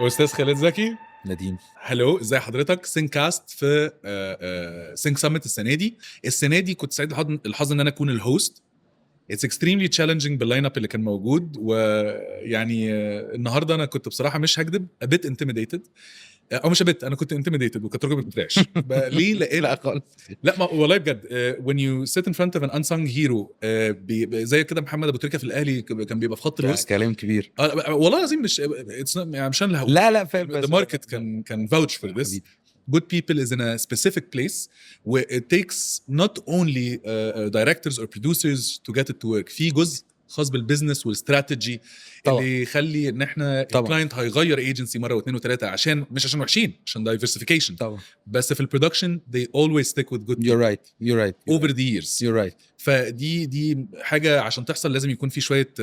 استاذ خالد زكي. نديم، هلو، ازي حضرتك؟ سينكاست في سينك سامت السنه دي كنت سعيد الحظ ان انا اكون الهوست. It's extremely challenging باللاين اب اللي كان موجود، ويعني النهارده انا كنت بصراحه مش هكذب a bit intimidated، او مش انا كنت intimidated وكانت ركبتي بترعش. ليه؟ لقيت لا خالص، لا ما والله بجد when you sit in front of an unsung hero زي كده محمد ابو تريكه في الاهلي كان بيبقى في خط الوسط. كلام كبير. والله العظيم مش يعني مش انا اللي هقول. لا فاهم. the market can vouch for this. Good people is in a specific place where it takes not only directors or producers to get it to work. في جزء خاص بالبزنس والاستراتيجي اللي يخلي ان احنا الكلاينت هيغير ايجنسي مره واثنين وثلاثه عشان مش عشان وحشين، عشان diversification طبعا. بس في البرودكشن they always stick with good people. You're right over the years. You're right. فدي حاجه عشان تحصل لازم يكون في شويه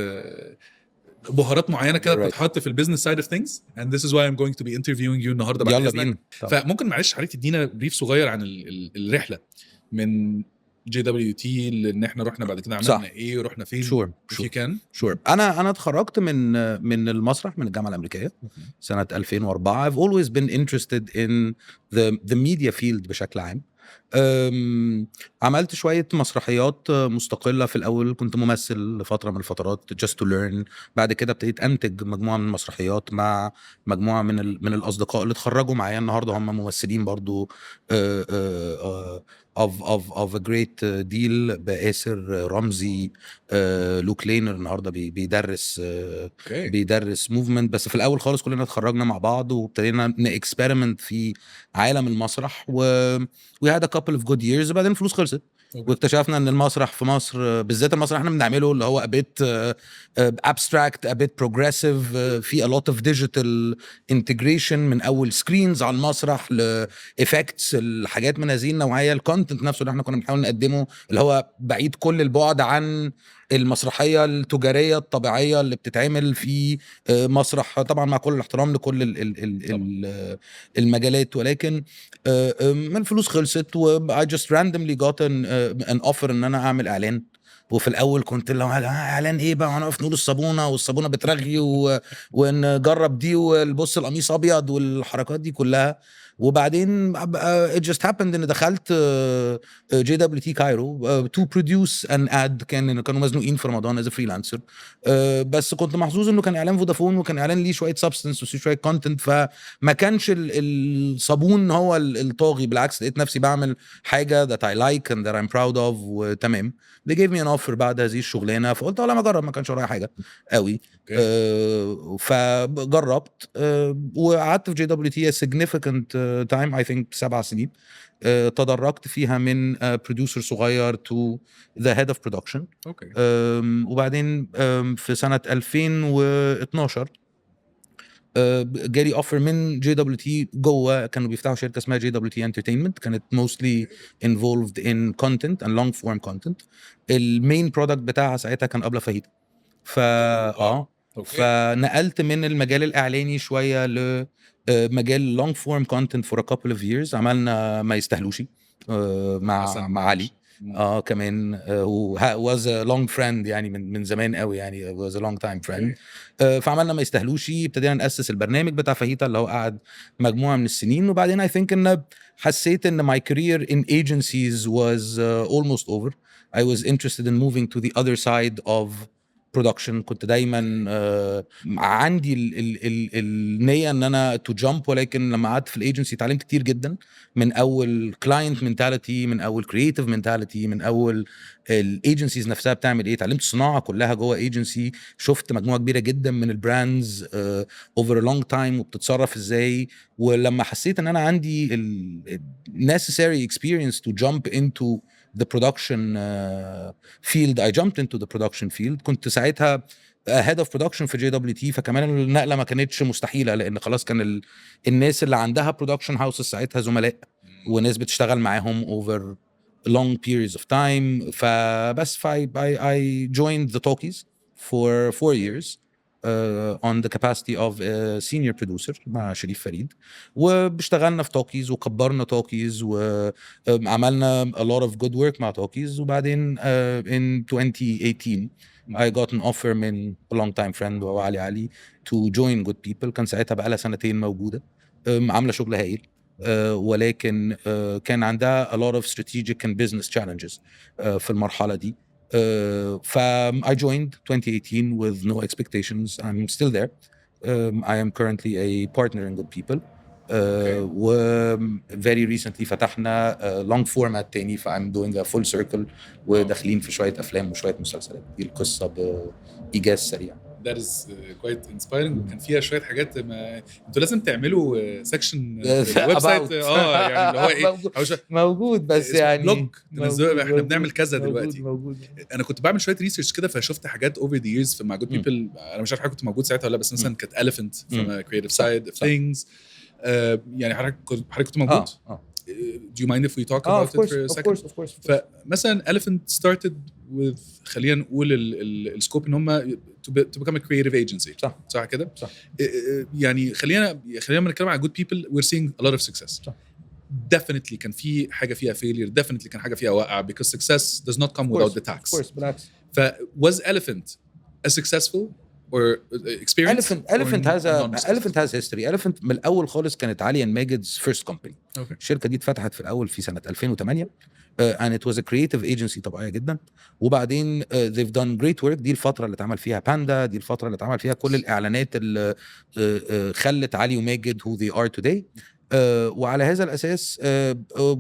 بهارات معينه كده بتتحط في البيزنس سايد اوف ثينجز and this is why I'm going to be interviewing you النهارده بعد اذنك. فممكن معلش حضرتك تدينا بريف صغير عن الرحله من JWT ان احنا رحنا بعد كده عملنا ايه ورحنا فين؟ Sure. انا اتخرجت من المسرح من الجامعه الامريكيه سنه 2004. I've always been interested in the media field بشكل عام. عملت شوية مسرحيات مستقلة. في الأول كنت ممثل لفترة من الفترات just to learn. بعد كده ابتديت أنتج مجموعة من المسرحيات مع مجموعة من الأصدقاء اللي اتخرجوا معايا النهاردة هم ممثلين برضو of a great deal. باسر رمزي، لوك لينر النهاردة بيدرس موفمنت. بس في الأول خالص كلنا اتخرجنا مع بعض وابتدينا نإكسبيرمنت في عالم المسرح we had a couple of good years. بعدين الفلوس خلصت واكتشفنا ان المسرح في مصر بالذات المسرح احنا بنعمله اللي هو a bit abstract, a bit progressive, في a lot of digital integration من اول screens على المسرح ل effects، الحاجات من هذه النوعيه. الكونتنت نفسه اللي احنا كنا بنحاول نقدمه اللي هو بعيد كل البعد عن المسرحيه التجاريه الطبيعيه اللي بتتعمل في مسرح، طبعا مع كل الاحترام لكل المجالات. ولكن من الفلوس خلصت و I just randomly got an offer ان انا اعمل اعلان. وفي الاول كنت لو اعلان ايه بقى، هنقف نقول الصابونه والصابونه بترغي ونجرب دي والبص القميص ابيض والحركات دي كلها. وبعدين it just happened ان دخلت JWT كايرو to produce an ad. كانوا مزنوقين في رمضان as a freelancer. بس كنت محظوظ انه كان اعلان فودافون وكان اعلان ليه شويه substance وشويه content، فما كانش الصابون هو الطاغي. بالعكس لقيت نفسي بعمل حاجه that I like and that I'm proud of وتمام. they gave me an offer بعد هذه الشغلانه، فقلت والله ما اجرب، ما كانش ورايا حاجه قوي. فجربت وقعدت في JWT a significant time I think 7 سنين. تدرجت فيها من بروديوسر صغير to the head of production. وبعدين في سنة 2012 جالي اوفر من JWT جوه. كانوا بيفتحوا شركة اسمها JWT Entertainment، كانت mostly involved in content and long form content. المين برودكت بتاعها ساعتها كان أبلة فاهيتا. فنقلت من المجال الإعلاني شوية لمجال long form content for a couple of years. عملنا ما يستهلوشي مع علي كمان was a long friend يعني من زمان قوي يعني was a long time friend. فعملنا ما يستهلوشي، ابتدينا نأسس البرنامج بتاع فاهيتا اللي هو قعد مجموعة من السنين. وبعدين I think ان حسيت ان my career in agencies was almost over. I was interested in moving to the other side of production. كنت دايما عندي النية ان انا to jump، ولكن لما قعدت في الايجنسي اتعلمت كتير جدا، من اول client mentality، من اول creative mentality، من اول الايجنسيز نفسها بتعمل ايه. اتعلمت الصناعة كلها جوه ايجنسي، شفت مجموعة كبيرة جدا من البراندز over a long time وبتتصرف ازاي. ولما حسيت ان انا عندي necessary experience to jump into the production field, I jumped into the production field. كنت ساعتها head of production في JWT، فكمان النقلة ما كانتش مستحيلة لأن خلاص كان الناس اللي عندها production houses ساعتها زملاء وناس بتشتغل معاهم over long periods of time. فبس I joined the talkies for 4 years. on the capacity of a senior producer مع شريف فريد، واشتغلنا في توكيز وكبرنا توكيز وعملنا a lot of good work مع توكيز. وبعدين in 2018 I got an offer من a long time friend وهو علي to join Good People. كان ساعتها بقى لها سنتين موجودة، عاملة شغل هايل، ولكن كان عندها a lot of strategic and business challenges في المرحلة دي. I joined 2018 with no expectations. I'm still there. I am currently a partner in Good People. و very recently فتحنا long format تاني، ف I'm doing a full circle وداخلين في شوية أفلام وشوية مسلسلات. دي القصة بإيجاز سريع. That is quite inspiring. وكان فيها شوية حاجات ما انتوا لازم تعملوا سيكشن في الويب سايت يعني اللي هو ايه موجود بس يعني بلوج تنزلوا احنا بنعمل كذا دلوقتي. انا كنت بعمل شوية ريسيرش كده فشفت حاجات اوفر ذا ييرز في مع جود بيبل. انا مش عارف حضرتك كنت موجود ساعتها ولا بس مثلا كانت Elephant from a creative side of things. يعني حضرتك كنت موجود. Do you mind if we talk about it for a second? Of course. فمثلا Elephant started with خلينا نقول السكوب ان هم to become a creative agency. صح كده؟ صح. يعني خلينا نتكلم عن good people. We're seeing a lot of success. صح. Definitely كان في حاجة فيها failure. Definitely كان حاجة فيها وقع because success does not come without the tax. Of course, بالعكس. Was Elephant as successful or experience? Elephant has history. Elephant من الأول خالص كانت علي ماجد's first company. Okay. الشركة دي اتفتحت في الأول في سنة 2008 and it was a creative agency طبيعية جدا. وبعدين they've done great work. دي الفترة اللي اتعمل فيها باندا، دي الفترة اللي اتعمل فيها كل الإعلانات اللي خلت علي وماجد who they are today. وعلى هذا الأساس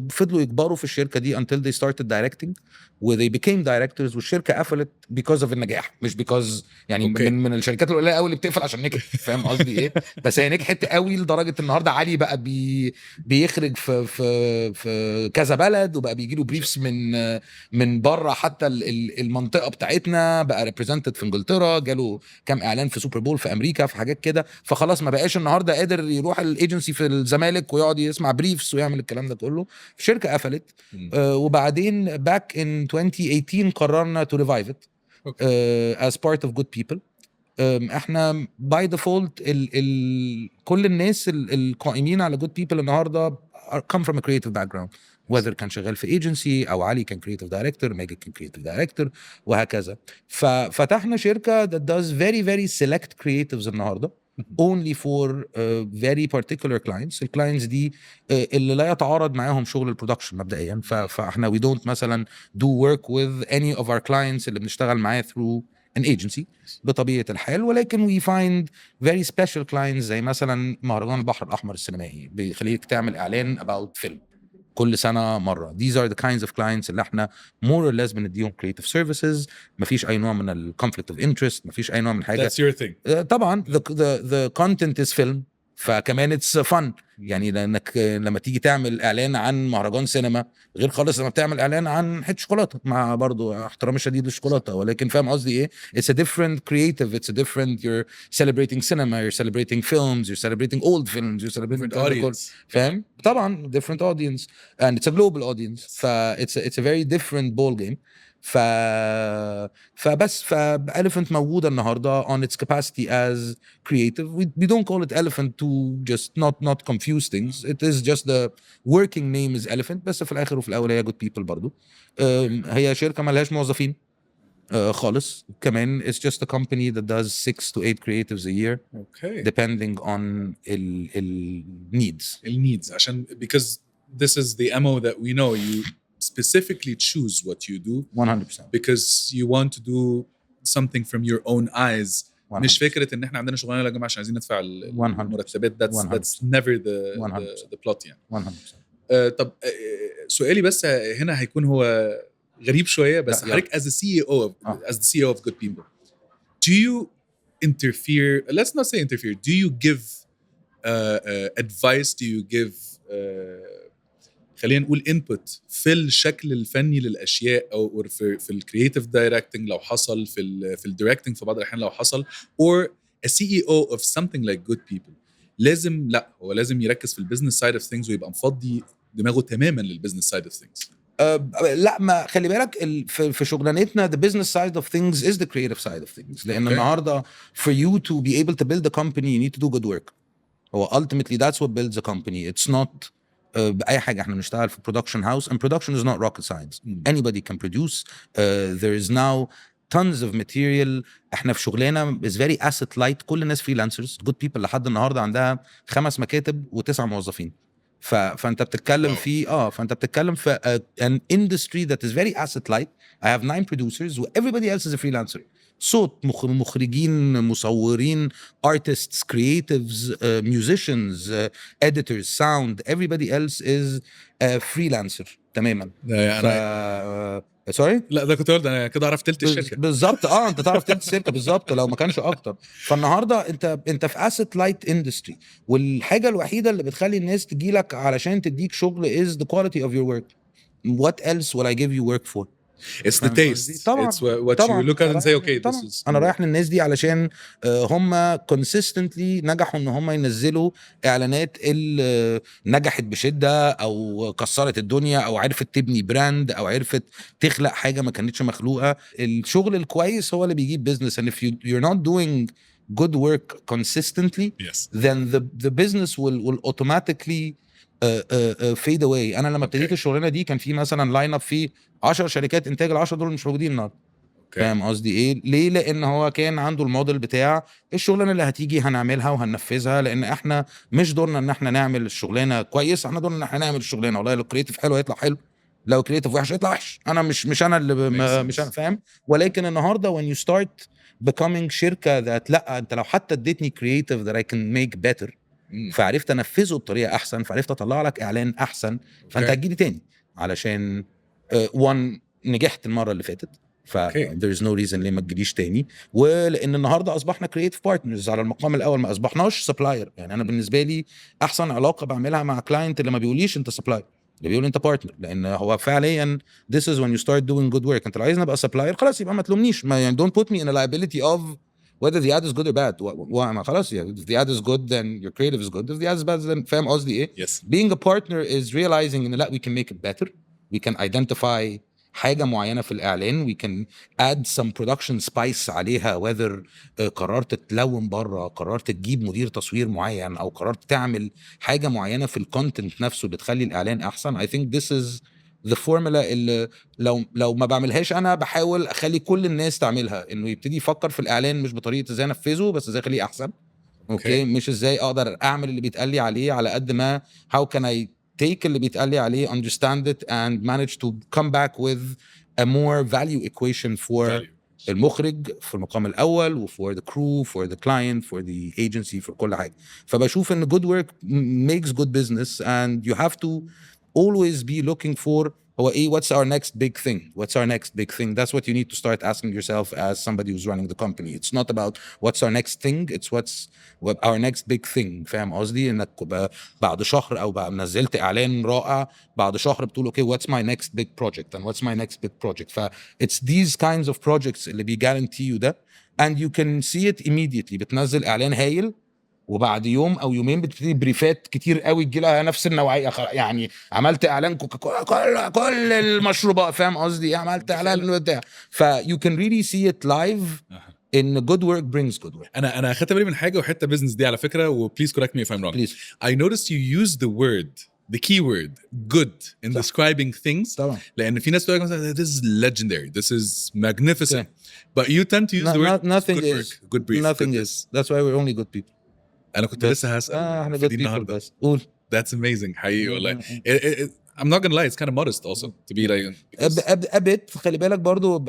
فضلوا يكبروا في الشركة دي until they started directing و they became directors. والشركة قفلت because of النجاح مش because يعني okay. من الشركات القليلة قوي اللي بتقفل عشان نجح. فاهم قصدي ايه؟ بس هي نجحت قوي لدرجة النهاردة علي بقى بيخرج في كذا بلد وبقى بيجيله بريفس من بره حتى المنطقة بتاعتنا. بقى represented في انجلترا، جاله كام اعلان في سوبر بول في امريكا في حاجات كده. فخلاص ما بقاش النهاردة قادر يروح الايجنسي في الزمالك ويقعد يسمع بريفس ويعمل الكلام ده كله. الشركة قفلت. وبعدين back in 2018 قررنا to revive it as part of Good People. احنا by default كل الناس القائمين على Good People النهارده come from a creative background. whether كان شغال في agency او علي كان creative director، ماجد كان creative director وهكذا. ففتحنا شركة that does very very select creatives النهارده only for very particular clients. الكلاينتس دي اللي لا يتعارض معاهم شغل البرودكشن مبدئيا. فاحنا we don't مثلا do work with any of our clients اللي بنشتغل معاه through an agency بطبيعة الحال. ولكن we find very special clients زي مثلا مهرجان البحر الأحمر السينمائي بيخليك تعمل إعلان about film كل سنة مرة. These are the kinds of clients اللي احنا more or less بنديهم creative services. مفيش أي نوع من ال conflict of interest، مفيش أي نوع من حاجة. That's your thing. طبعا the content is film. فكمان it's fun يعني لأنك لما تيجي تعمل إعلان عن مهرجان سينما غير خالص لما بتعمل إعلان عن حتة شوكولاتة، مع برضو احترامي الشديد للشوكولاتة، ولكن فاهم قصدي إيه؟ It's a different creative. It's a different. You're celebrating cinema. You're celebrating films. You're celebrating old films. You're celebrating audience. فاهم؟ طبعا different audience and it's a global audience. It's a very different ball game. فبس Elephant موجودة النهاردة on its capacity as creative. We don't call it Elephant to just not confuse things. It is just the working name is Elephant. بس في الآخر وفي الأول هي Good People برضو. هي شركة ما لهاش موظفين خالص. كمان it's just a company that does 6 to 8 creatives a year. Okay. depending on ال needs. عشان because this is the MO that we know. You specifically choose what you do 100% because you want to do something from your own eyes. 100%. مش فكرة ان احنا عندنا شغلانة يا جماعة عشان عايزين ندفع المرتبات. That's never the plot يعني. 100%. طب سؤالي بس هنا هيكون هو غريب شوية بس حضرتك as the CEO of Good People, do you interfere? Let's not say interfere. Do you give advice? Do you give خلينا نقول input في الشكل الفني للأشياء أو في الكرياتيف دايركتنج لو حصل في الدايركتنج في بعض الأحيان لو حصل or a CEO of something like Good People هو لازم يركز في البيزنس سايد اوف ثينجز ويبقى مفضي دماغه تماما للبيزنس سايد اوف ثينجز. لا ما خلي بالك في شغلانتنا the business side of things is the creative side of things لان النهارده for you to be able to build a company you need to do good work. هو ultimately that's what builds a company. It's not بأي حاجة. احنا بنشتغل في production house and production is not rocket science. Anybody can produce. There is now tons of material. احنا في شغلنا is very asset light. كل الناس freelancers good people لحد النهاردة عندها 5 مكاتب و9 موظفين. فانت بتتكلم في فانت بتتكلم في an industry that is very asset light. I have 9 producers and everybody else is a freelancer. صوت مخرجين مصورين artists creatives musicians editors sound everybody else is a freelancer تماما. سوري لا ده كنت قلت انا كده عرفت تلت الشركه بالظبط. انت تعرف تلت الشركه بالظبط لو ما كانش اكتر. فالنهارده انت في asset light industry والحاجه الوحيده اللي بتخلي الناس تجي لك علشان تديك شغل is the quality of your work. What else will I give you work for? It's the taste. طبعا. It's what طبعا. you look at and say okay طبعا. this is. انا رايح للناس دي علشان هم consistently نجحوا ان هم ينزلوا اعلانات اللي نجحت بشده او كسرت الدنيا او عرفت تبني براند او عرفت تخلق حاجه ما كانتش مخلوقه. الشغل الكويس هو اللي بيجيب business and if you're not doing good work consistently then the business will automatically fade away. انا لما ابتديت الشغلانه دي كان في مثلا لاين اب في 10 شركات انتاج، ال10 دول مش موجودين النهارده. فاهم قصدي ايه؟ ليه؟ لان هو كان عنده الموديل بتاع الشغلانه اللي هتيجي هنعملها وهننفذها، لان احنا مش دورنا ان احنا نعمل الشغلانه كويس، احنا دورنا ان احنا نعمل الشغلانه. والله لو كريتيف حلو هيطلع حلو، لو كريتيف وحش هيطلع وحش. انا مش انا اللي مش انا فاهم. ولكن النهارده when you start becoming شركه ذات لا انت لو حتى اديتني كريتيف that I can make better فعرفت انفذه بطريقه احسن، فعرفت اطلع لك اعلان احسن، فانت هتجيلي تاني علشان one نجحت المره اللي فاتت ف there's no reason ليه ما تجيليش تاني. ولان النهارده اصبحنا creative partners على المقام الاول، ما اصبحناش supplier. يعني انا بالنسبه لي احسن علاقه بعملها مع كلاينت اللي ما بيقوليش انت supplier، اللي بيقول انت بارتنر، لان هو فعليا this is when you start doing good work. انت لو عايزني ابقى supplier خلاص يبقى ما تلومنيش، ما يعني don't put me in a liability of whether the ad is good or bad. خلاص يعني if the ad is good then your creative is good, if the ad is bad then فاهم قصدي ايه؟ Yes. Being a partner is realizing ان لا we can make it better, we can identify حاجة معينة في الإعلان, we can add some production spice عليها, whether قررت تلون بره, قررت تجيب مدير تصوير معين, أو قررت تعمل حاجة معينة في الكونتنت نفسه اللي تخلي الإعلان أحسن. I think this is the formula اللي لو ما بعملهاش أنا بحاول أخلي كل الناس تعملها, إنه يبتدي يفكر في الإعلان مش بطريقة إزاي أنفذه بس إزاي أخليه أحسن. أوكي, مش إزاي أقدر أعمل اللي بيتقال لي عليه, على قد ما how can I take اللي بيتقال لي عليه, understand it and manage to come back with a more value equation for المخرج في المقام الأول, و for the crew, for the client, for the agency, for كل حاجة. فبشوف إن good work makes good business and you have to always be looking for هو إيه, what's our next big thing, what's our next big thing. That's what you need to start asking yourself as somebody who's running the company. It's not about what's our next thing, it's what's our next big thing. فاهم قصدي؟ إنك بعد شهر أو بقى نزلت إعلان رائع, بعد شهر بتقول okay what's my next big project and what's my next big project. It's these kinds of projects اللي guarantee you ده, and you can see it immediately. بتنزل إعلان هايل وبعد يوم او يومين بتبتدي بريفات كتير قوي تجي لها نفس النوعيه. يعني عملت اعلان كوكاكولا كل المشروبات, فاهم قصدي؟ عملت اعلان بتاع, ف you can really see it live in good work brings good work. انا اخدت بالي من حاجه وحته بزنس دي على فكره, و please correct me if I'm wrong. Please. I noticed you use the keyword good in describing things. طبعا. لان في ناس تقول مثلا this is legendary, this is magnificent, but you tend to use the word nothing good is work, good brief, nothing good is. That's why we're only good people. انا كنت لسه هسأل احنا good people بس. قول. That's amazing حقيقي والله. I'm not gonna lie, it's kind of modest also to be like أبد. خلي بالك برضو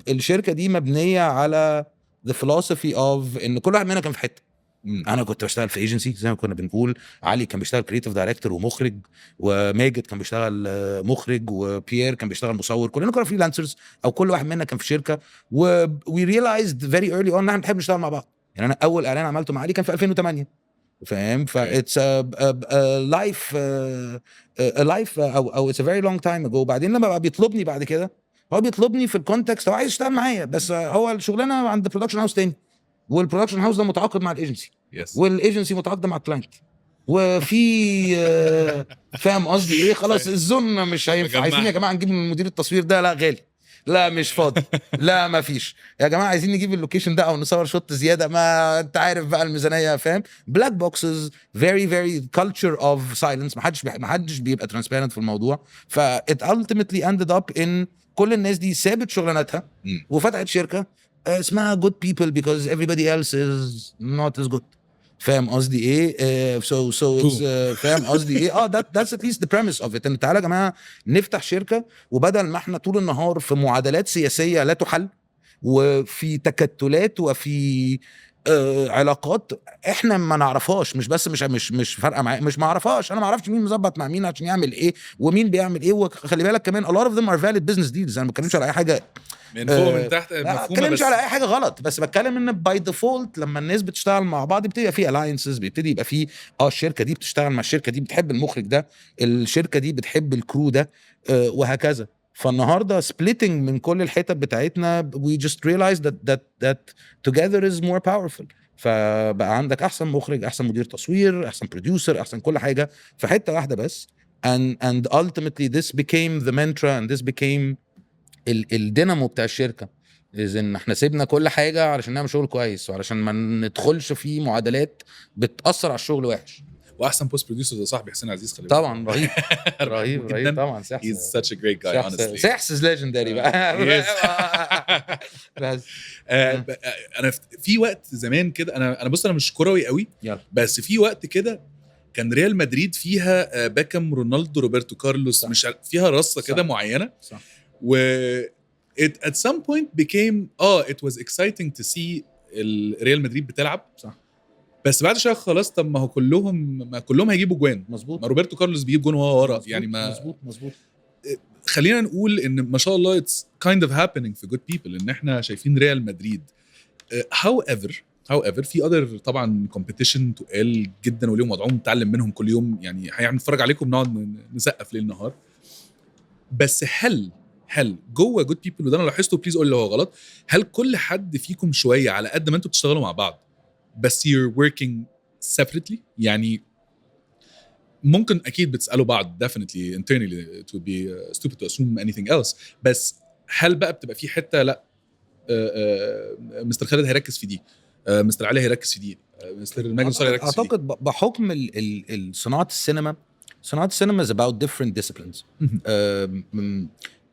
الشركة دي مبنية على the philosophy of إن كل واحد مننا كان في حتة. أنا كنت بشتغل في agency زي ما كنا بنقول, علي كان بيشتغل creative director ومخرج, وماجد كان بيشتغل مخرج, وبيير كان بيشتغل مصور. كلنا كنا freelancers, أو كل واحد مننا كان في شركة, و we realized very early on إن احنا بنحب نشتغل مع بعض. يعني أنا أول إعلان عملته مع علي كان في 2008, فاهم؟ it's a life او it's a very long time ago. وبعدين لما بقى بيطلبني بعد كده, هو بيطلبني في الكونتكست هو عايز يشتغل معايا, بس هو الشغلانه عند برودكشن هاوس تاني, والبرودكشن هاوس ده متعاقد مع الايجنسي, والايجنسي متعاقده مع الكلاينت. وفي فاهم قصدي ايه، خلاص الزون مش هينفع، عايزين يا جماعه نجيب من مدير التصوير ده، لا غالي، لا مش فاضي، لا ما فيش يا جماعه، عايزين نجيب اللوكيشن ده او نصور شوت زياده، ما انت عارف بقى الميزانيه، فاهم. بلاك بوكسز very very culture of silence، ما حدش بيبقى transparent في الموضوع. ف it ultimately ended up in كل الناس دي سابت شغلانتها وفتحت شركه اسمها good people because everybody else is not as good. فاهم قصدي ايه؟ so it's فاهم قصدي ايه؟ that's at least the premise of it. ان تعالى يا جماعه نفتح شركه، وبدل ما احنا طول النهار في معادلات سياسيه لا تحل، وفي تكتلات، وفي علاقات احنا ما نعرفهاش، مش بس مش فارقه معايا، مش ما اعرفهاش، انا ما اعرفش مين مظبط مع مين عشان يعمل ايه، ومين بيعمل ايه. وخلي بالك كمان a lot of them are valid business deals، انا ما بتكلمش على اي حاجه من فوق من تحت ما مفهومه، بتكلمش بس على اي حاجه غلط، بس بتكلم ان باي ديفولت لما الناس بتشتغل مع بعض بيبتدي يبقى في الاينسز، بيبتدي يبقى في الشركه دي بتشتغل مع الشركه دي، بتحب المخرج ده، الشركه دي بتحب الكرو ده، وهكذا. فالنهارده splitting من كل الحتت بتاعتنا we just realized that together is more powerful. فبقى عندك احسن مخرج، احسن مدير تصوير، احسن بروديوسر، احسن كل حاجه في حته واحده بس. and ultimately this became the mantra and this became الدينامو بتاع الشركه، اذا ان احنا سيبنا كل حاجه علشان نعمل شغل كويس، وعلشان ما ندخلش في معادلات بتاثر على الشغل وحش. واحسن بوست بروديوسر ده صاحبي حسين عزيز، خلي طبعا رهيب رهيب طبعا. he's such a great guy honestly. سحس is legendary بقى. بس انا في وقت زمان كده، انا بص انا مش كروي قوي، بس في وقت كده كان ريال مدريد فيها باكم، رونالدو، روبرتو كارلوس، مش فيها رصه كده معينه، صح. و at some point became it was exciting to see الريال مدريد بتلعب، صح. بس بعد شويه خلاص، طب ما هو كلهم هيجيبوا جوان، مظبوط. ما روبرتو كارلوس بيجيب جون وهو ورا، يعني ما مظبوط. خلينا نقول ان ما شاء الله it's kind of happening في good people، ان احنا شايفين ريال مدريد. however في other طبعا competition تقال جدا وليهم وضعهم، نتعلم منهم كل يوم، يعني هنتفرج عليكم نقعد نسقف ليل نهار. بس هل جوه جود بيبل، وده انا لاحظته، بليز قول لي لو هو غلط، هل كل حد فيكم شويه على قد ما انتوا بتشتغلوا مع بعض بس you're working separately؟ يعني ممكن اكيد بتسالوا بعض definitely internally to be stupid to assume anything else، بس هل بقى بتبقى في حته لا مستر خالد هيركز في دي، مستر علي هيركز في دي، مستر ماجد صالح هيركز في دي؟ اعتقد بحكم صناعه السينما is about different disciplines.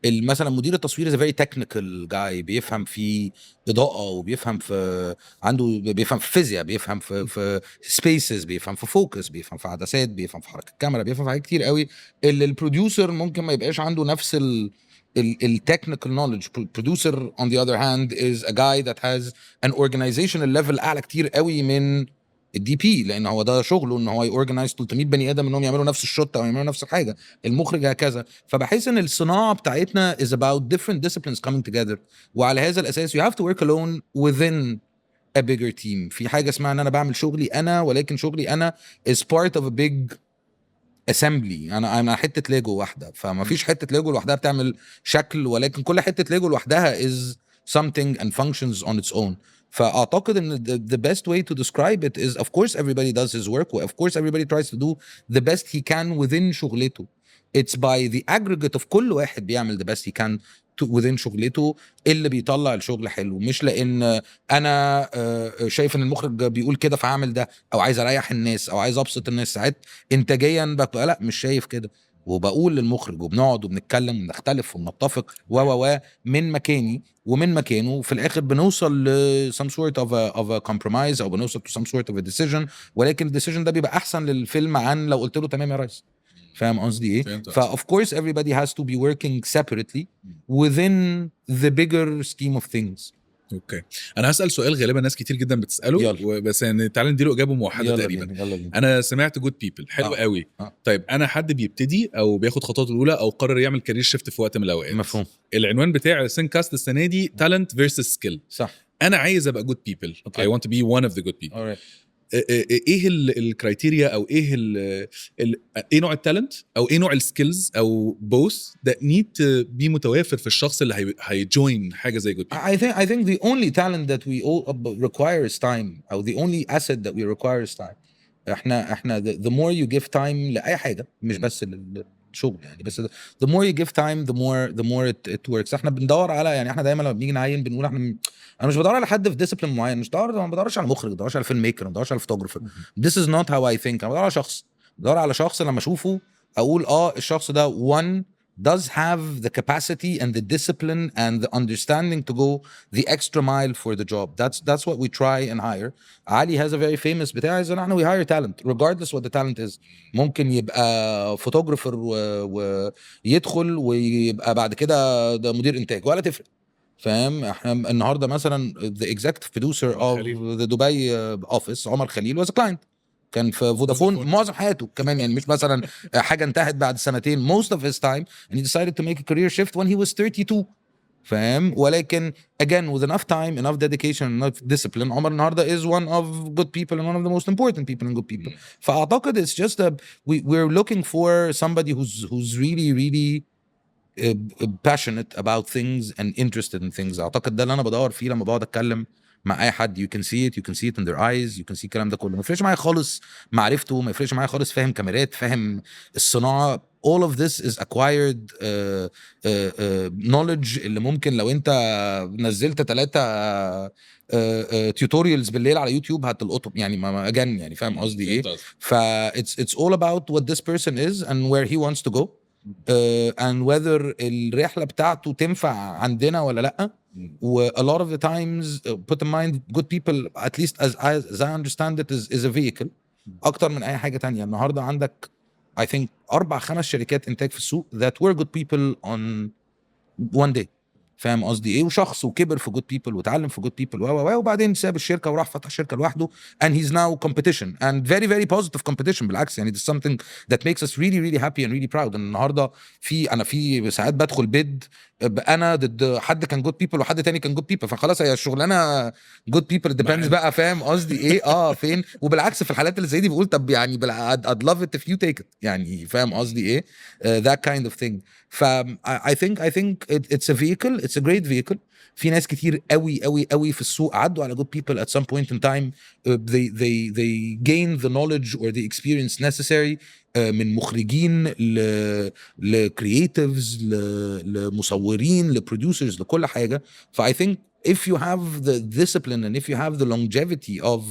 مثلا مدير التصوير is a very technical guy، بيفهم في اضاءه، وبيفهم في بيفهم في فيزياء، بيفهم في سبيسز، بيفهم في فوكس، بيفهم في عدسات، بيفهم في حركه الكاميرا، بيفهم في حاجات كتير قوي. اللي البروديوسر ممكن ما يبقاش عنده نفس التكنيكال knowledge. producer on the other hand is a guy that has an organizational level اعلى كتير قوي من الدي بي، لان هو ده شغله ان هو يورجنايز 300 بني ادم انهم يعملوا نفس الشوت او يعملوا نفس الحاجه، المخرج هكذا. فبحس ان الصناعه بتاعتنا is about different disciplines coming together، وعلى هذا الاساس you have to work alone within a bigger team. في حاجه اسمها ان انا بعمل شغلي انا، ولكن شغلي انا is part of a big assembly. انا حته ليجو واحده، فما فيش حته ليجو لوحدها بتعمل شكل، ولكن كل حته ليجو لوحدها is something and functions on its own. فاعتقد ان the best way to describe it is of course everybody does his work, of course everybody tries to do the best he can within شغلته. It's by the aggregate of كل واحد بيعمل the best he can within شغلته اللي بيطلع الشغل حلو، مش لان انا شايف ان المخرج بيقول كده فهعمل ده، او عايز اريح الناس، او عايز ابسط الناس. ساعات انتاجيا بقى لا مش شايف كده، وبقول للمخرج، وبنقعد وبنتكلم ونختلف ونتفق من مكاني ومن مكانه، وفي الاخر بنوصل ل some sort of a compromise، او بنوصل to some sort of a decision. ولكن الديسيجن ده بيبقى احسن للفيلم عن لو قلت له تمام يا ريس. فاهم قصدي ايه؟ of course everybody has to be working separately within the bigger scheme of things. اوكي، انا هسال سؤال غالبا ناس كتير جدا بتساله، بس يعني تعالى نديله اجابه موحده تقريبا. يلا. انا سمعت جود بيبل حلو قوي. طيب انا حد بيبتدي او بياخد خطواته الاولى او قرر يعمل كارير شيفت في وقت من الاوقات، مفهوم. العنوان بتاع سينكاست السنه دي تالنت فيرسس سكيل، صح. انا عايز ابقى جود بيبل، I want to be one of the good people. ايه الكرايتيريا، او ايه ايه نوع التالنت، او ايه نوع السكيلز، او both that need to be متوافر في الشخص اللي هيجوين حاجه زي good people؟ I think the only talent that we all require is time, or the only asset that we require is time. احنا the more you give time لاي حاجه مش بس للشغل يعني، بس the more you give time the more it works. احنا بندور على يعني احنا دايما لما بنيجي نعين بنقول انا مش بدور على حد في ديسيبلين معين، ما بدورش على مخرج، ما بدورش على فيلم ميكر، ما بدورش على فوتوغرافر. this is not how I think. انا بدور على شخص، بدور على شخص لما اشوفه اقول الشخص ده one does have the capacity and the discipline and the understanding to go the extra mile for the job. That's what we try and hire. Ali has a very famous بتاع is we hire talent regardless what the talent is. ممكن يبقى فوتوغرافر ويدخل ويبقى بعد كده ده مدير انتاج ولا تفرق، فاهم؟ احنا النهارده مثلا the executive producer of the Dubai office عمر خليل was a client، كان في فودافون معظم حياته كمان يعني، مش مثلا حاجه انتهت بعد سنتين. most of his time and he decided to make a career shift when he was 32، فاهم؟ ولكن again with enough time, enough dedication, enough discipline عمر النهارده is one of good people and one of the most important people in good people. فاعتقد it's just we're looking for somebody who's really passionate about things and interested in things. اعتقد ده اللي انا بدور فيه لما بقعد اتكلم مع اي حد. you can see it in their eyes, you can see الكلام ده كله. ما يفرقش معايا خالص معرفته، ما يفرقش معايا خالص فاهم كاميرات، فاهم الصناعه. all of this is acquired knowledge اللي ممكن لو انت نزلت 3 tutorials بالليل على يوتيوب هتلقطهم يعني ما again يعني، فاهم قصدي ايه؟ ف it's all about what this person is and where he wants to go and whether الرحله بتاعته تنفع عندنا ولا لا. و a lot of the times put in mind good people at least as I understand it is a vehicle اكتر من اي حاجه تانية. النهارده عندك I think 4-5 شركات انتاج في السوق that were good people on one day، فاهم قصدي ايه؟ وشخص وكبر في good people وتعلم في good people وبعدين ساب الشركه وراح فتح شركه لوحده and he's now competition and very very positive competition. بالعكس يعني this is something that makes us really happy and really proud. النهارده انا في ساعات بدخل بيد انا ضد حد كان good people وحد تاني كان good people، فخلاص هي الشغلانه good people depends بقى، فاهم قصدي ايه؟ فين. وبالعكس في الحالات اللي زي دي بقول طب يعني I'd love it if you take it يعني، فاهم قصدي ايه؟ that kind of thing. ف I think it's a vehicle, it's a great vehicle. في ناس كتير قوي في السوق عدوا على good people at some point in time. They gain the knowledge or the experience necessary من مخرجين لكرييتيفز لمصورين لبروديوسرز لكل حاجة. ف I think if you have the discipline and if you have the longevity of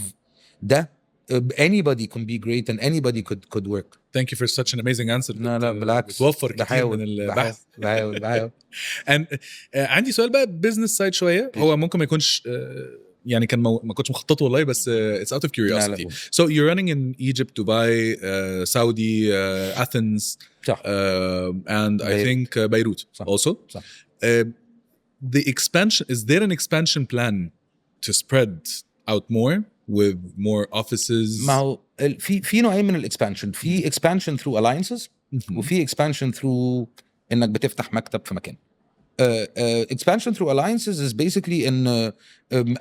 ده anybody can be great and anybody could work. Thank you for such an amazing answer. لا بالعكس بتوفر كتير من البحث. بحاول and عندي سؤال بقى business side شوية، هو ممكن ما يكونش يعني كان ما كنتش مخططه والله، بس it's out of curiosity. So you're running in Egypt, Dubai, Saudi, Athens, صح. and I think Beirut صح. also. صح. The expansion, is there an expansion plan to spread out more with more offices? ما هو في نوعين من الاكسبانشن. في expansion through alliances وفي expansion through انك بتفتح مكتب في مكان. expansion through alliances is basically ان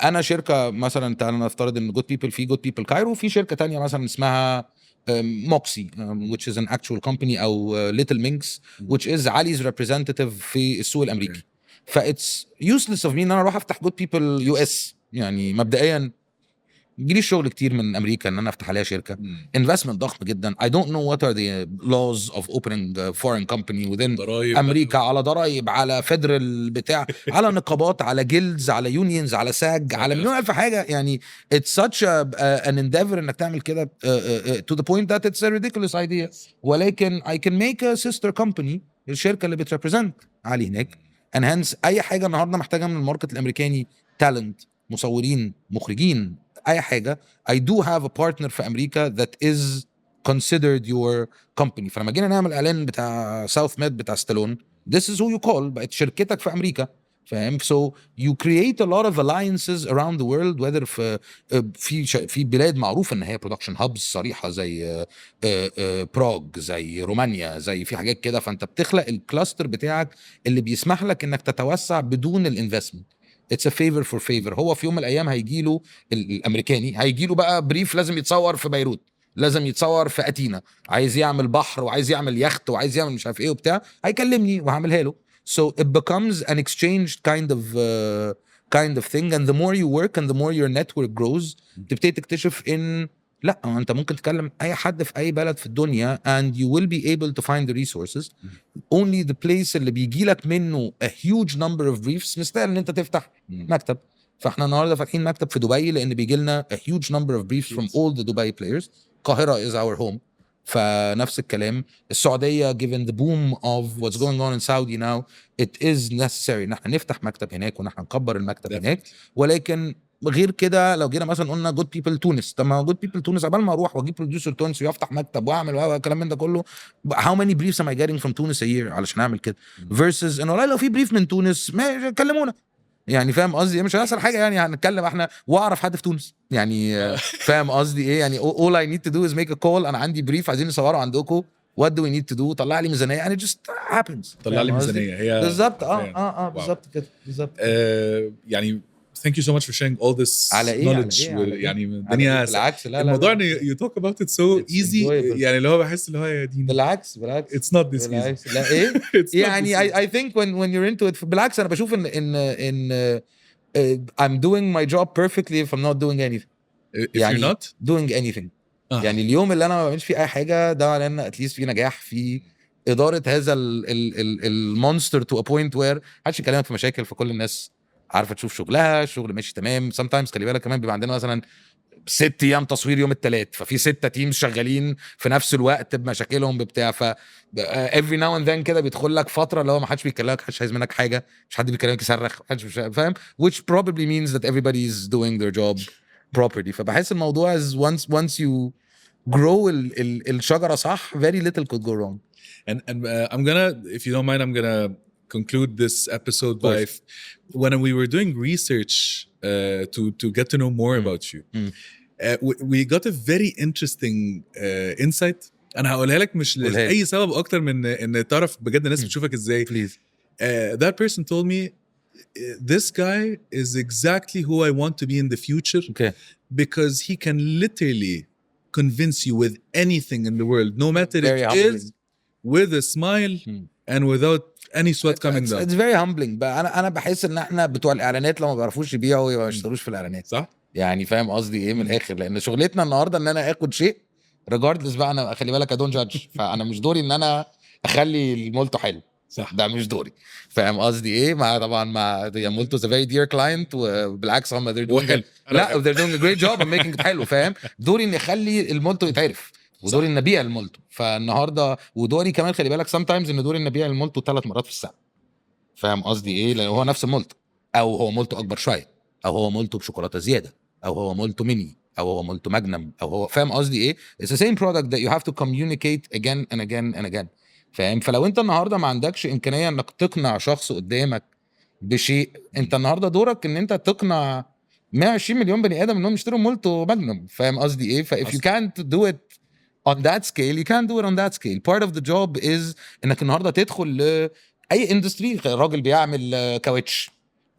انا شركه مثلا تعالى نفترض ان good people في good people كايرو، في شركه تانية مثلا اسمها موكسي which is an actual company او Little Minx which is علي's representative في السوق الامريكي. ف it's useless of me ان انا اروح افتح good people US يعني مبدئيا يجيلي الشغل كتير من امريكا ان انا افتح عليها شركه. investment ضخم جدا. I don't know what are the laws of opening a foreign company within امريكا، على ضرايب، على فيدرال بتاع، على نقابات، على جيلدز، على يونيونز، على ساج، على مليون الف حاجه يعني. it's such an endeavor انك تعمل كده to the point that it's a ridiculous idea. ولكن I can make a sister company الشركه اللي بتريبريزنت علي هناك and hence اي حاجه النهارده محتاجه من الماركت الامريكاني talent، مصورين، مخرجين، اي حاجه. I do have a partner في امريكا that is considered your company. فلما جينا نعمل اعلان بتاع ساوث ميد بتاع ستالون this is who you call، بقت شركتك في امريكا، فاهم؟ so you create a lot of alliances around the world whether في بلاد معروفه ان هي production hubs صريحه زي براغ، زي رومانيا، زي في حاجات كده. فانت بتخلق الكلاستر بتاعك اللي بيسمح لك انك تتوسع بدون الانفستمنت. It's a favor for favor. هو في يوم من الايام هيجيله الامريكاني هيجيله بقى بريف لازم يتصور في بيروت، لازم يتصور في اتينا، عايز يعمل بحر وعايز يعمل يخت وعايز يعمل مش عارف ايه وبتاع، هيكلمني وهعملها له. So it becomes an exchange kind of thing and the more you work and the more your network grows تبتدي تكتشف ان لا انت ممكن تكلم اي حد في اي بلد في الدنيا and you will be able to find the resources. only the place اللي بيجي لك منه a huge number of briefs مستاهل ان انت تفتح مكتب. فاحنا النهارده فاتحين مكتب في دبي لان بيجي لنا a huge number of briefs from all the Dubai players. القاهره is our home. فنفس الكلام السعوديه given the boom of what's going on in Saudi now it is necessary ان احنا نفتح مكتب هناك وان احنا نكبر المكتب هناك. ولكن غير كده لو جينا مثلا قلنا جود بيبل تونس، طب ما جود بيبل تونس قبل ما اروح واجيب بروديوسر تونسي وافتح مكتب واعمل الكلام من ده كله how many briefs am I getting from Tunis a year علشان اعمل كده versus انه لا لو في بريف من تونس ما كلمونا. يعني فاهم قصدي مش هنسال حاجه يعني هنتكلم احنا واعرف حد في تونس يعني فاهم قصدي ايه يعني all I need to do is make a call انا عندي بريف عايزين نصوره عندكم what do we need to do طلع لي ميزانيه يعني just happens طلع لي ميزانيه هي بالظبط بالظبط كده بالظبط. يعني thank you so much for sharing all this على إيه؟ knowledge. على إيه؟ يعني الدنيا بالعكس لا الموضوع لا ان you talk about it so It's easy enjoyable. يعني اللي هو بحس اللي هو يا دين بالعكس it's not this بالعكس. easy. لا ايه It's not يعني this easy. I think when you're into it بالعكس انا بشوف ان I'm doing my job perfectly if I'm not doing anything. if يعني you're not doing anything. يعني اليوم اللي انا ما بعملش فيه اي حاجه ده معناه ان اتليست في نجاح في اداره هذا المونستر تو ا بوينت وير محدش يكلمك في مشاكل فكل الناس عارفه تشوف شغلها الشغل ماشي تمام. sometimes خلي بالك كمان بيبقى عندنا مثلا 6 ايام تصوير يوم الثلاث ففي 6 تيمز شغالين في نفس الوقت بمشاكلهم بتاع ف every now and then كده بيدخل لك فتره اللي هو ما حدش بيكلمك محدش عايز منك حاجه مش حد بيكلمك يصرخ محدش مش فاهم which probably means that everybody is doing their job properly. فبحس الموضوع is once you grow الشجره صح very little could go wrong. and I'm gonna if you don't mind I'm gonna conclude this episode by when we were doing research to get to know more about you we got a very interesting insight انا هقولها لك مش لاي سبب اكتر من ان تعرف بجد الناس بتشوفك ازاي. Please. That person told me this guy is exactly who I want to be in the future. Okay. Because he can literally convince you with anything in the world no matter Very it humbling. is with a smile and without any sweat coming down. It's very humbling بقى انا بحس ان احنا بتوع الاعلانات لو ما بيعرفوش يبيعوا يبقى ما يشتروش في الاعلانات صح يعني فاهم قصدي ايه من الاخر لان شغلتنا النهارده ان انا اخد شيء regardless بقى انا خلي بالك I don't judge فانا مش دوري ان انا اخلي المولتو حلو صح ده مش دوري فاهم قصدي ايه مع طبعا مع مولتو is a very dear client وبالعكس هم they're doing لا they're doing a great job of making it حلو فاهم دوري ان اخلي المولتو يتعرف ودوري ان ابيع المولتو فالنهارده ودوري كمان خلي بالك sometimes ان دوري ان ابيع المولتو 3 مرات في السنه فاهم قصدي ايه لان هو نفس المولتو او هو مولتو اكبر شويه او هو مولتو بشوكولاته زياده او هو مولتو ميني او هو مولتو ماجنم او هو فاهم قصدي ايه it's the same product that you have to communicate again and again and again فاهم. فلو انت النهارده ما عندكش امكانيه انك تقنع شخص قدامك بشيء انت النهارده دورك ان انت تقنع 120 مليون بني ادم انهم يشتروا مولتو ماجنم فاهم قصدي ايه if you can't do it on that scale you can't do it on that scale. part of the job is انك النهارده تدخل لاي اندستري راجل بيعمل كاوتش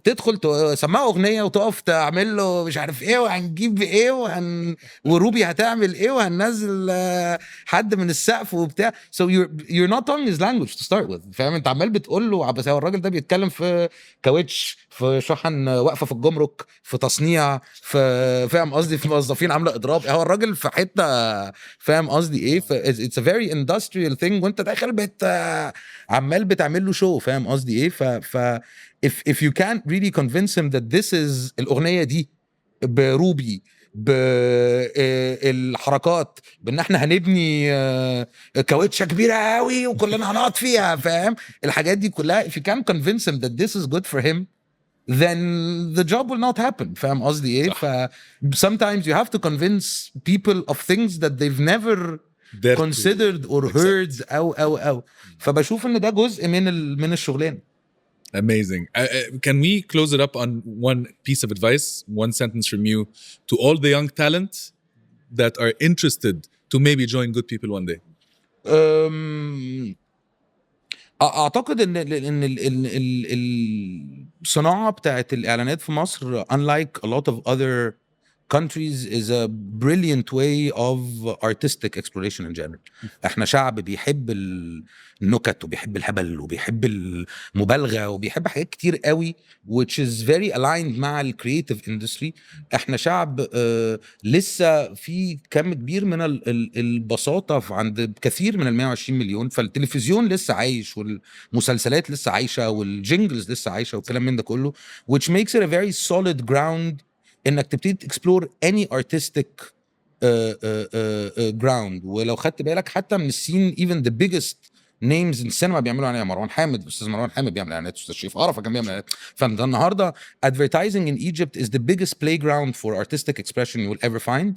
تدخل تسمعه اغنيه وتقف تعمل له مش عارف ايه وهنجيب ايه وروبي هتعمل ايه وهننزل حد من السقف وبتاع so you're not talking his language to start with فاهم انت عمال بتقول له بس هو الراجل ده بيتكلم في كاوتش في شحن واقفه في الجمرك في تصنيع في فاهم قصدي في موظفين عامله اضراب هو الراجل في حته فاهم قصدي ايه it's a very industrial thing وانت داخل عمال بتعمل له شو فاهم قصدي ايه ف if you can't really convince him that this is الأغنية دي بروبي بالحركات بان احنا هنبني كاوتشة كبيرة قوي وكلنا هنقعد فيها فاهم الحاجات دي كلها if you can't convince him that this is good for him then the job will not happen فاهم قصدي ايه ف sometimes you have to convince people of things that they've never considered or heard او فبشوف ان ده جزء من الشغلانة. Amazing. Can we close it up on one piece of advice, one sentence from you to all the young talent that are interested to maybe join Good People one day? اعتقد ان الصناعه بتاعت الاعلانات في مصر unlike a lot of other countries is a brilliant way of artistic exploration in general. احنا شعب بيحب النكت وبيحب الهبل وبيحب المبالغة وبيحب حاجات كتير قوي which is very aligned مع ال creative industry. احنا شعب لسه في كم كبير من البساطة عند كثير من 120 مليون. فالتلفزيون لسه عايش والمسلسلات لسه عايشة والجينجلز لسه عايشة والكلام من ده كله which makes it a very solid ground انك تبتدي تكسبلور any artistic ground. ولو خدت بالك حتى من السين even the biggest names in السينما بيعملوا عليها. مروان حامد، استاذ مروان حامد بيعمل اعلانات، استاذ شريف عرفة كان بيعمل اعلانات. فالنهارده advertising in Egypt is the biggest playground for artistic expression you will ever find.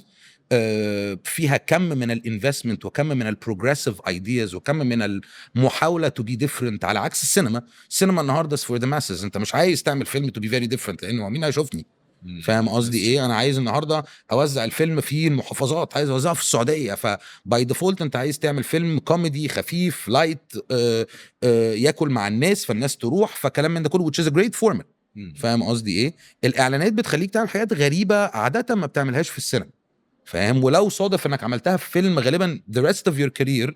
فيها كم من الانفستمنت وكم من البروجريسيف ايدياز وكم من المحاوله تو بي ديفرنت، على عكس السينما النهارده فور ذا ماسز. انت مش عايز تعمل فيلم تو بي فيري ديفرنت لانه مين هيشوفني؟ فاهم قصدي ايه؟ انا عايز النهارده اوزع الفيلم في المحافظات، عايز اوزعه في السعوديه. فباي ديفولت انت عايز تعمل فيلم كوميدي خفيف لايت ياكل مع الناس فالناس تروح، فكلام من ده كله which is a great format. فاهم قصدي ايه؟ الاعلانات بتخليك تعمل حاجات غريبه عاده ما بتعملهاش في السينما، فاهم؟ ولو صادف انك عملتها في فيلم غالبا the rest of your career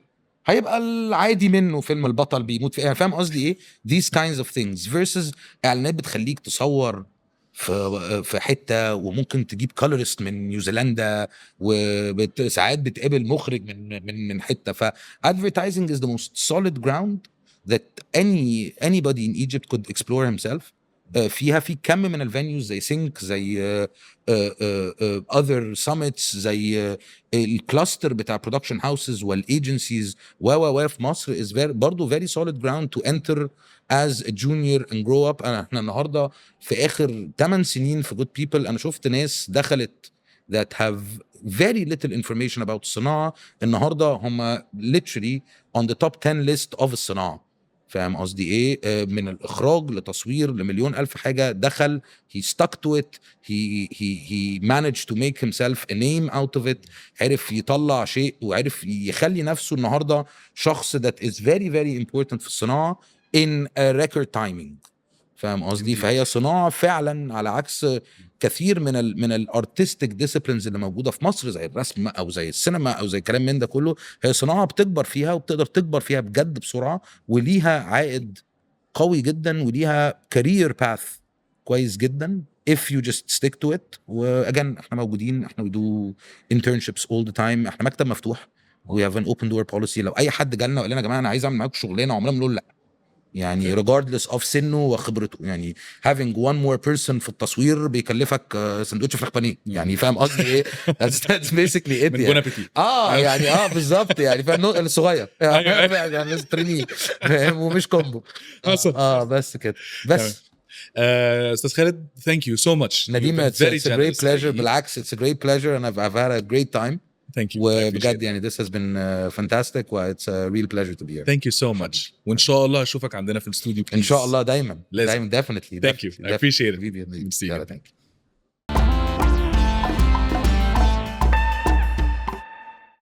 هيبقى العادي منه فيلم البطل بيموت فيه. فاهم قصدي ايه؟ these kinds of things versus اعلانات بتخليك تصور في حته وممكن تجيب كولورست من نيوزيلندا وساعات بتقابل مخرج من حته. ف advertising is the most solid ground that anybody in Egypt could explore himself. فيها في كم من الفينيوز زي سينك، زي other summits، زي الكلاستر بتاع production houses والايجنسيز و في مصر is برضو very solid ground to enter as a junior and grow up. احنا النهارده في اخر 8 سنين في Good People انا شفت ناس دخلت that have very little information about الصناعة النهارده هم literally on the top 10 list of الصناعة. فاهم قصدي ايه؟ من الاخراج لتصوير لمليون الف حاجه دخل he stuck to it, he managed to make himself a name out of it. عرف يطلع شيء وعرف يخلي نفسه النهارده شخص that is very very important في الصناعه in a record timing. فاهم قصدي؟ فهي صناعه فعلا على عكس كثير من الارتستيك ديسيبلينز اللي موجوده في مصر زي الرسم او زي السينما او زي كلام من ده كله. هي صناعه بتكبر فيها وبتقدر تكبر فيها بجد بسرعه وليها عائد قوي جدا وليها كارير باث كويس جدا if you just stick to it. واجن احنا موجودين، احنا we do internships all the time، احنا مكتب مفتوح we have an open door policy. لو اي حد جالنا وقال لنا يا جماعه انا عايز اعمل معاكم شغلانه عمرنا ما نقول لا، يعني regardless of سنه وخبرته. يعني having one more person في التصوير بيكلفك سندوتش فراخ بانيه، يعني فاهم قصدي ايه؟ that's basically it. من ابيتي يعني بالظبط يعني فاهم الصغير يعني ترينيه فاهم ومش كومبو. بس كده بس. استاذ خالد thank you so much. نديم it's a great pleasure. بالعكس it's a great pleasure and I've had a great time. Thank you. وبجد يعني this has been fantastic و it's a real pleasure to be here. Thank you so much. وإن شاء الله أشوفك عندنا في الاستوديو. إن شاء الله دايما لازم. definitely. Thank you. I appreciate it. Thank you.